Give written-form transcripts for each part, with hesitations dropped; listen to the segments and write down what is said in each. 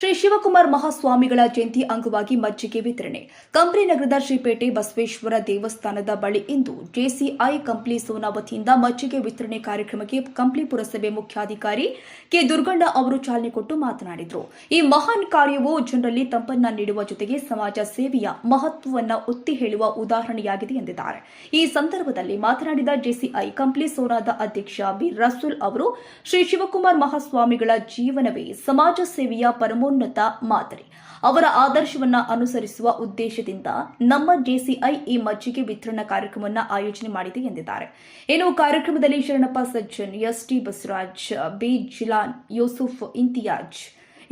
ಶ್ರೀ ಶಿವಕುಮಾರ ಮಹಾಸ್ವಾಮಿಗಳ ಜಯಂತಿ ಅಂಗವಾಗಿ ಮಜ್ಜಿಗೆ ವಿತರಣೆ. ಕಂಪ್ಲಿ ನಗರದ ಶ್ರೀಪೇಟೆ ಬಸವೇಶ್ವರ ದೇವಸ್ಥಾನದ ಬಳಿ ಇಂದು ಜೆಸಿಐ ಕಂಪ್ಲಿ ಸೋನಾ ವತಿಯಿಂದ ಮಜ್ಜಿಗೆ ವಿತರಣೆ ಕಾರ್ಯಕ್ರಮಕ್ಕೆ ಕಂಪ್ಲಿ ಪುರಸಭೆ ಮುಖ್ಯಾಧಿಕಾರಿ ಕೆ ದುರ್ಗಣ್ಣ ಅವರು ಚಾಲನೆ ಕೊಟ್ಟು ಮಾತನಾಡಿದರು. ಈ ಮಹಾನ್ ಕಾರ್ಯವು ಜನರಲ್ಲಿ ತಂಪನ್ನ ನೀಡುವ ಜೊತೆಗೆ ಸಮಾಜ ಸೇವೆಯ ಮಹತ್ವವನ್ನು ಒತ್ತಿ ಹೇಳುವ ಉದಾಹರಣೆಯಾಗಿದೆ ಎಂದಿದ್ದಾರೆ. ಈ ಸಂದರ್ಭದಲ್ಲಿ ಮಾತನಾಡಿದ ಜೆಸಿಐ ಕಂಪ್ಲಿ ಸೋನಾದ ಅಧ್ಯಕ್ಷ ಬಿ ರಸೂಲ್ ಅವರು, ಶ್ರೀ ಶಿವಕುಮಾರ ಮಹಾಸ್ವಾಮಿಗಳ ಜೀವನವೇ ಸಮಾಜ ಸೇವೆಯ ಪರಮೋನ್ನತ ಮಾದರಿ. ಅವರ ಆದರ್ಶವನ್ನು ಅನುಸರಿಸುವ ಉದ್ದೇಶದಿಂದ ನಮ್ಮ ಜೆಸಿಐ ಈ ಮಜ್ಜಿಗೆ ವಿತರಣಾ ಕಾರ್ಯಕ್ರಮವನ್ನು ಆಯೋಜನೆ ಮಾಡಿದೆ ಎಂದಿದ್ದಾರೆ. ಇನ್ನು ಕಾರ್ಯಕ್ರಮದಲ್ಲಿ ಶರಣಪ್ಪ ಸಜ್ಜನ್, ಎಸ್ಟಿ ಬಸವರಾಜ್, ಬಿ ಜಿಲಾನ್, ಯೂಸುಫ್ ಇಂತಿಯಾಜ್,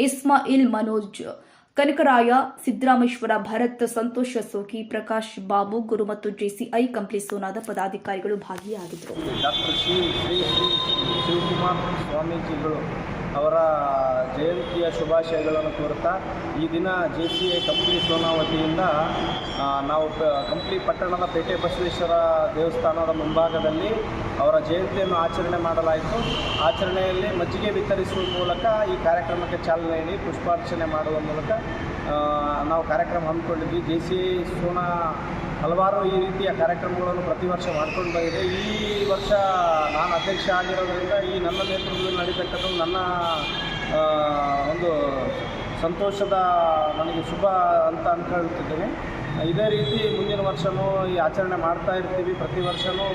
ಇಸ್ಮಾಯಿಲ್, ಮನೋಜ್, ಕನಕರಾಯ, ಸಿದ್ದರಾಮೇಶ್ವರ, ಭರತ್, ಸಂತೋಷ ಸೋಕಿ, ಪ್ರಕಾಶ್ ಬಾಬು, ಗುರು ಮತ್ತು ಜೆಸಿಐ ಕಂಪ್ಲಿ ಸೋನಾದ ಪದಾಧಿಕಾರಿಗಳು ಭಾಗಿಯಾಗಿದ್ದರು. ಡಾಕ್ಟರ್ ಶ್ರೀ ಶಿವಕುಮಾರ ಸ್ವಾಮೀಜಿಗಳು ಅವರ ಜಯಂತಿಯ ಶುಭಾಶಯಗಳನ್ನು ಕೋರುತ್ತಾ ಈ ದಿನ ಜೆಸಿಐ ಕಂಪ್ಲಿ ಸೋನಾ ವತಿಯಿಂದ ನಾವು ಕಂಪ್ಲಿ ಪಟ್ಟಣದ ಪೇಟೆ ಬಸವೇಶ್ವರ ದೇವಸ್ಥಾನದ ಮುಂಭಾಗದಲ್ಲಿ ಅವರ ಜಯಂತಿಯನ್ನು ಆಚರಣೆ ಮಾಡಲಾಯಿತು. ಆಚರಣೆಯಲ್ಲಿ ಮಜ್ಜಿಗೆ ವಿತರಿಸುವ ಮೂಲಕ ಈ ಕಾರ್ಯಕ್ರಮಕ್ಕೆ ಚಾಲನೆ ನೀಡಿ ಪುಷ್ಪಾರ್ಚನೆ ಮಾಡುವ ಮೂಲಕ ನಾವು ಕಾರ್ಯಕ್ರಮ ಹಮ್ಮಿಕೊಂಡಿದ್ವಿ. ಜೆಸಿಐ ಸೋನಾ ಹಲವಾರು ಈ ರೀತಿಯ ಕಾರ್ಯಕ್ರಮಗಳನ್ನು ಪ್ರತಿ ವರ್ಷ ಮಾಡ್ಕೊಂಡು ಬಂದಿದೆ. ಈ ವರ್ಷ ನಾನು ಅಧ್ಯಕ್ಷ ಆಗಿರೋದರಿಂದ ಈ ನನ್ನ ನೇತೃತ್ವದಲ್ಲಿ ನಡೀತಕ್ಕಂಥದ್ದು ನನ್ನ ಒಂದು ಸಂತೋಷದ ನನಗೆ ಶುಭ ಅಂತ ಅಂದ್ಕೊಳ್ತಿದ್ದೇನೆ. ಇದೇ ರೀತಿ ಮುಂದಿನ ವರ್ಷವೂ ಈ ಆಚರಣೆ ಮಾಡ್ತಾ ಇರ್ತೀವಿ. ಪ್ರತಿ ವರ್ಷವೂ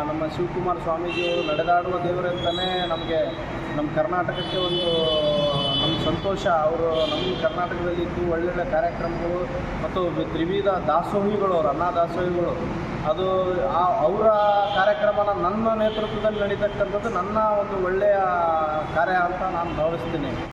ನಮ್ಮ ಶಿವಕುಮಾರ ಸ್ವಾಮೀಜಿಯವರು ನಡೆದಾಡುವ ದೇವರಂತಲೇ ನಮಗೆ ನಮ್ಮ ಕರ್ನಾಟಕಕ್ಕೆ ಒಂದು ನಮ್ಮ ಸಂತೋಷ. ಅವರು ನಮ್ಮ ಕರ್ನಾಟಕದಲ್ಲಿ ಇದ್ದು ಒಳ್ಳೊಳ್ಳೆ ಕಾರ್ಯಕ್ರಮಗಳು ಮತ್ತು ತ್ರಿವಿಧ ದಾಸೋಹಿಗಳು, ಅವರು ಅನ್ನ ದಾಸೋಹಿಗಳು, ಅದು ಅವರ ಕಾರ್ಯಕ್ರಮನ ನನ್ನ ನೇತೃತ್ವದಲ್ಲಿ ನಡೀತಕ್ಕಂಥದ್ದು ನನ್ನ ಒಂದು ಒಳ್ಳೆಯ ಕಾರ್ಯ ಅಂತ ನಾನು ಭಾವಿಸ್ತೀನಿ.